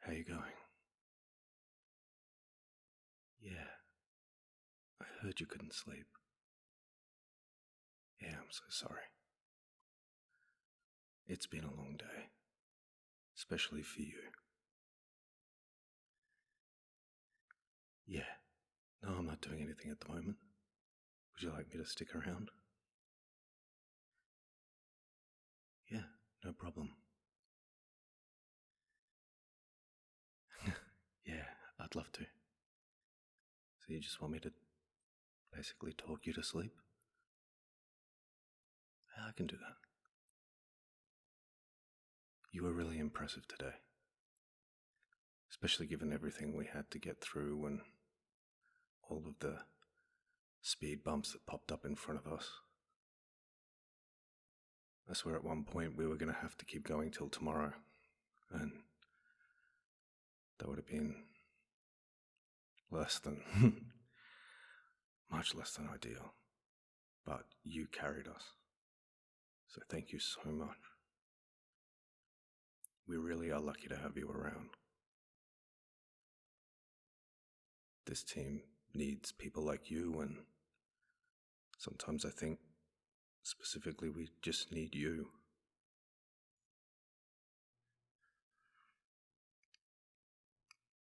How you going? Yeah, I heard you couldn't sleep. Yeah, I'm so sorry. It's been a long day, especially for you. Yeah, no, I'm not doing anything at the moment. Would you like me to stick around? Yeah, no problem. Yeah, I'd love to. So you just want me to basically talk you to sleep? Yeah, I can do that. You were really impressive today. Especially given everything we had to get through and all of the speed bumps that popped up in front of us. I swear at one point we were going to have to keep going till tomorrow, and that would have been less than, much less than ideal. But you carried us, so thank you so much. We really are lucky to have you around. This team needs people like you, and sometimes I think specifically we just need you.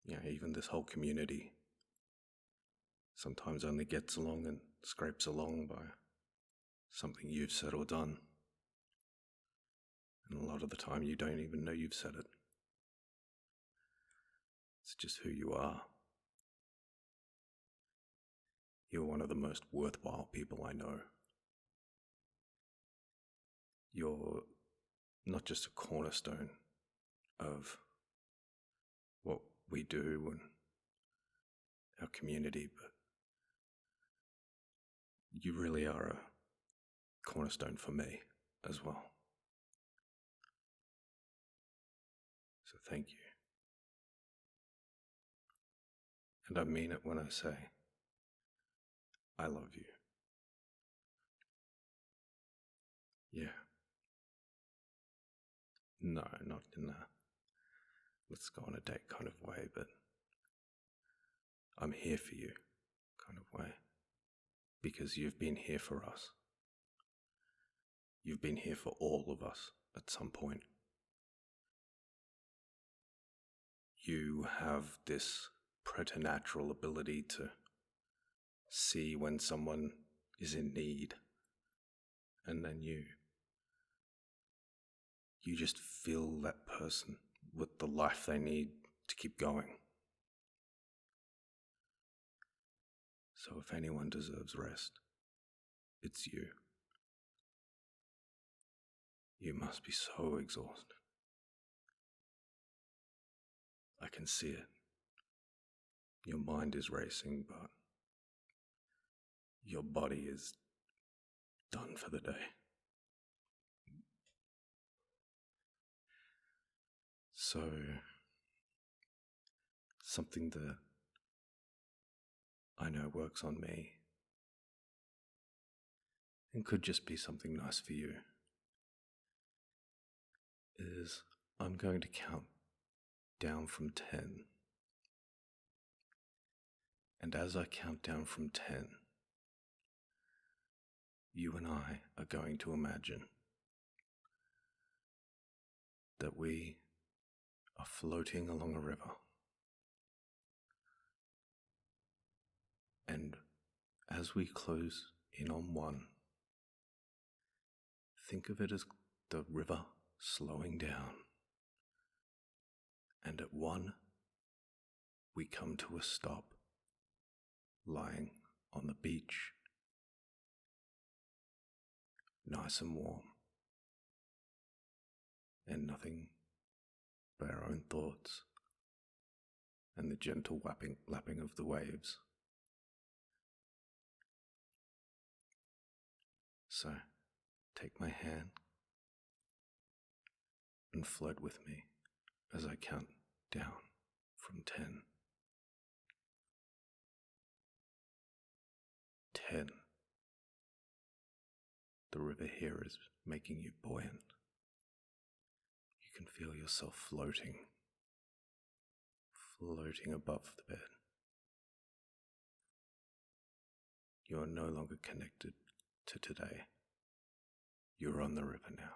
Yeah, even this whole community sometimes only gets along and scrapes along by something you've said or done. And a lot of the time you don't even know you've said it. It's just who you are. You're one of the most worthwhile people I know. You're not just a cornerstone of what we do and our community, but you really are a cornerstone for me as well. So thank you. And I mean it when I say, I love you. Yeah. No, not in a let's go on a date kind of way, but I'm here for you kind of way. Because you've been here for us. You've been here for all of us at some point. You have this preternatural ability to see when someone is in need, and then you just fill that person with the life they need to keep going. So if anyone deserves rest, it's you. You must be so exhausted. I can see it. Your mind is racing, but your body is done for the day. So, something that I know works on me, and could just be something nice for you, is I'm going to count down from 10. And as I count down from 10, you and I are going to imagine that we are floating along a river. And as we close in on 1, think of it as the river slowing down. And at 1, we come to a stop, lying on the beach, nice and warm, and nothing but our own thoughts and the gentle lapping of the waves. So, take my hand and float with me as I count down from 10. 10. The river here is making you buoyant. You can feel yourself floating floating above the bed. You are no longer connected to today. You're on the river now.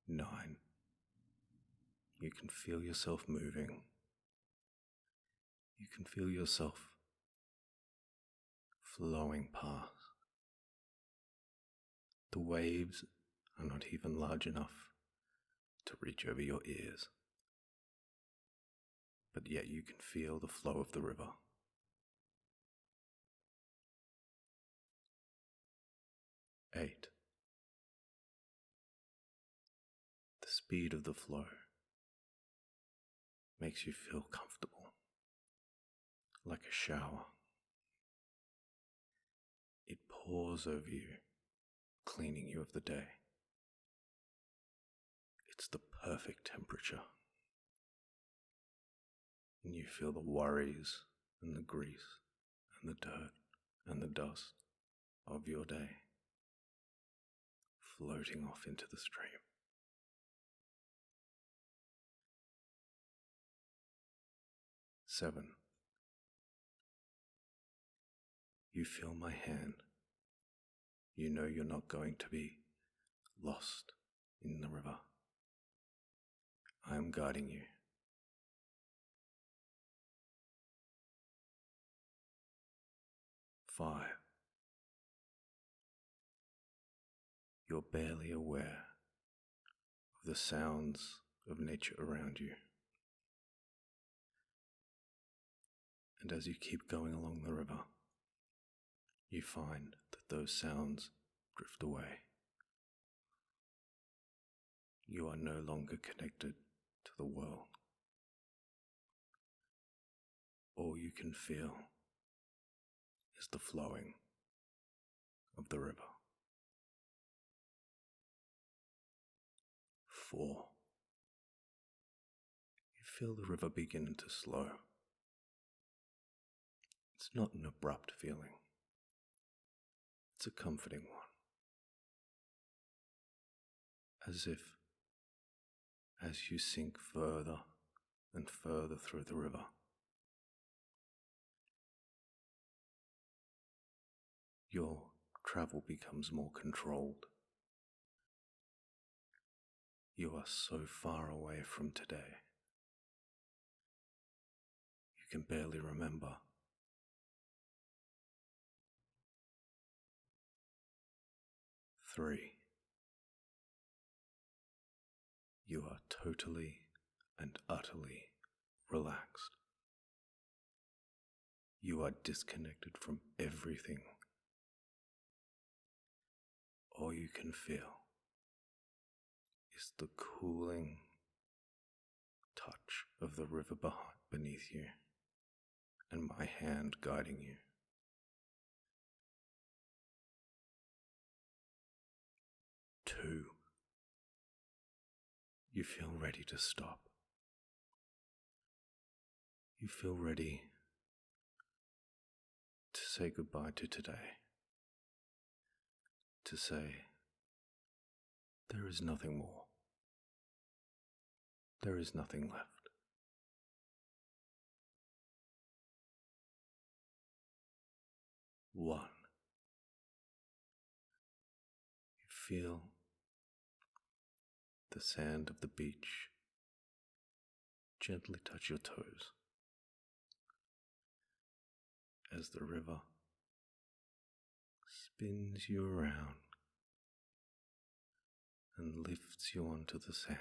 9. You can feel yourself moving. You can feel yourself flowing past. The waves are not even large enough to reach over your ears, but yet you can feel the flow of the river. 8. The speed of the flow makes you feel comfortable, like a shower. It pours over you, cleaning you of the day. It's the perfect temperature. And you feel the worries and the grease and the dirt and the dust of your day floating off into the stream. 7. You feel my hand. You know you're not going to be lost in the river. I am guiding you. 5. You're barely aware of the sounds of nature around you. And as you keep going along the river, you find that those sounds drift away. You are no longer connected to the world. All you can feel is the flowing of the river. 4. You feel the river begin to slow. It's not an abrupt feeling. It's a comforting one. As if, as you sink further and further through the river, your travel becomes more controlled. You are so far away from today. You can barely remember. 3. You are totally and utterly relaxed. You are disconnected from everything. All you can feel is the cooling touch of the river beneath you and my hand guiding you. 2. You feel ready to stop. You feel ready to say goodbye to today. To say, there is nothing more. There is nothing left. 1. You feel the sand of the beach gently touch your toes as the river spins you around and lifts you onto the sand.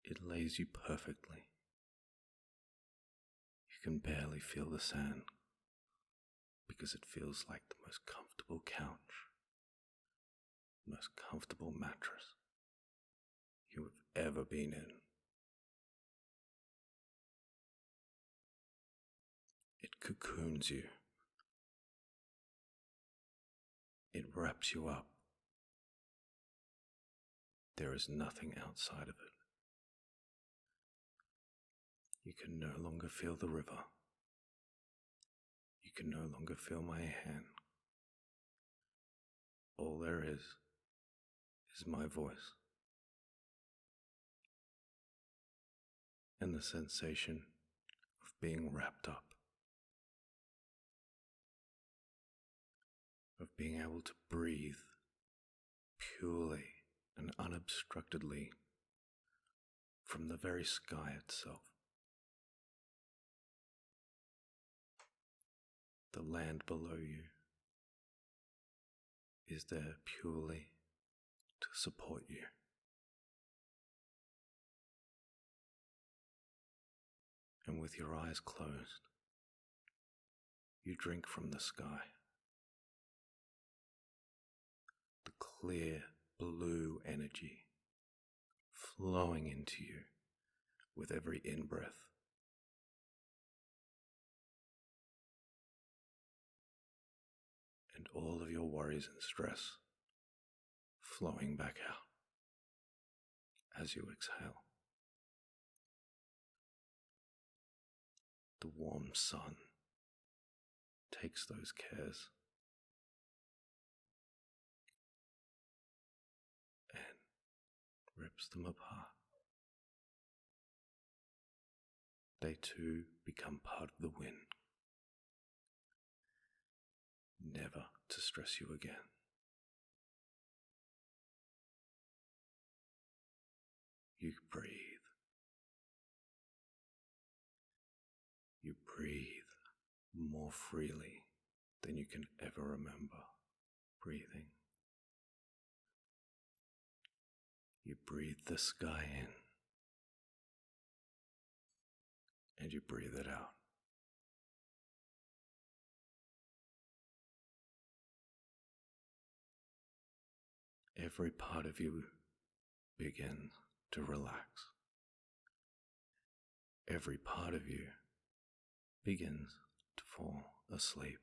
It lays you perfectly. You can barely feel the sand because it feels like the most comfortable couch, most comfortable mattress you have ever been in. It cocoons you. It wraps you up. There is nothing outside of it. You can no longer feel the river. You can no longer feel my hand. All there is is my voice, and the sensation of being wrapped up, of being able to breathe purely and unobstructedly from the very sky itself. The land below you is there purely to support you. And with your eyes closed, you drink from the sky. The clear blue energy flowing into you with every in-breath. And all of your worries and stress flowing back out as you exhale. The warm sun takes those cares and rips them apart. They too become part of the wind, never to stress you again. You breathe. You breathe more freely than you can ever remember breathing. You breathe the sky in, and you breathe it out. Every part of you begins to relax. Every part of you begins to fall asleep.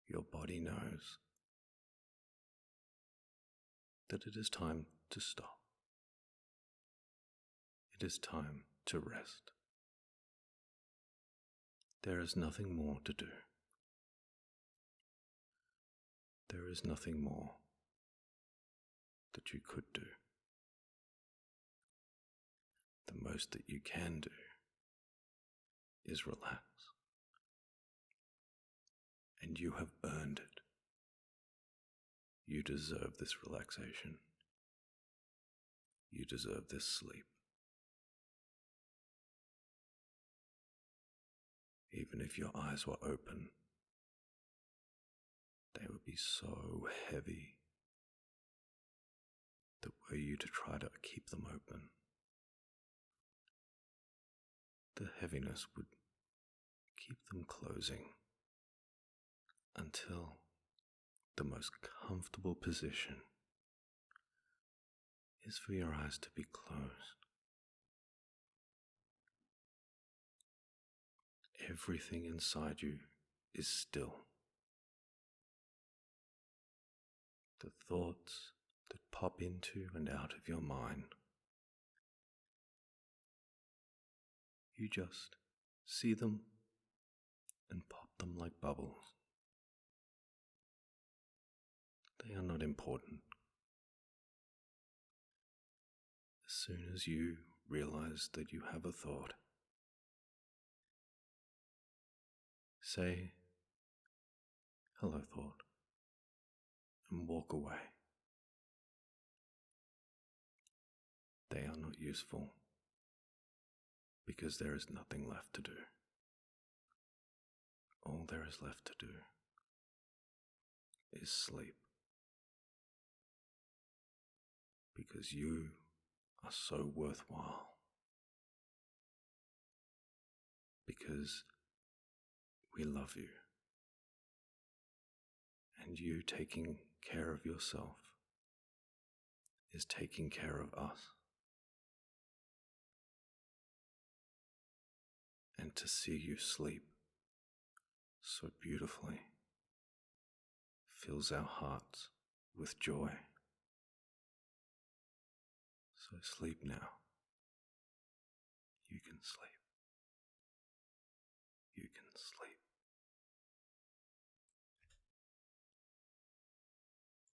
Your body knows that it is time to stop. It is time to rest. There is nothing more to do. There is nothing more that you could do. The most that you can do is relax. And you have earned it. You deserve this relaxation. You deserve this sleep. Even if your eyes were open, they would be so heavy that were you to try to keep them open, the heaviness would keep them closing until the most comfortable position is for your eyes to be closed. Everything inside you is still. The thoughts that pop into and out of your mind, you just see them and pop them like bubbles. They are not important. As soon as you realize that you have a thought, say, "Hello, thought," and walk away. They are not useful because there is nothing left to do. All there is left to do is sleep. Because you are so worthwhile. Because we love you. And you taking care of yourself is taking care of us. And to see you sleep so beautifully fills our hearts with joy. So sleep now. You can sleep.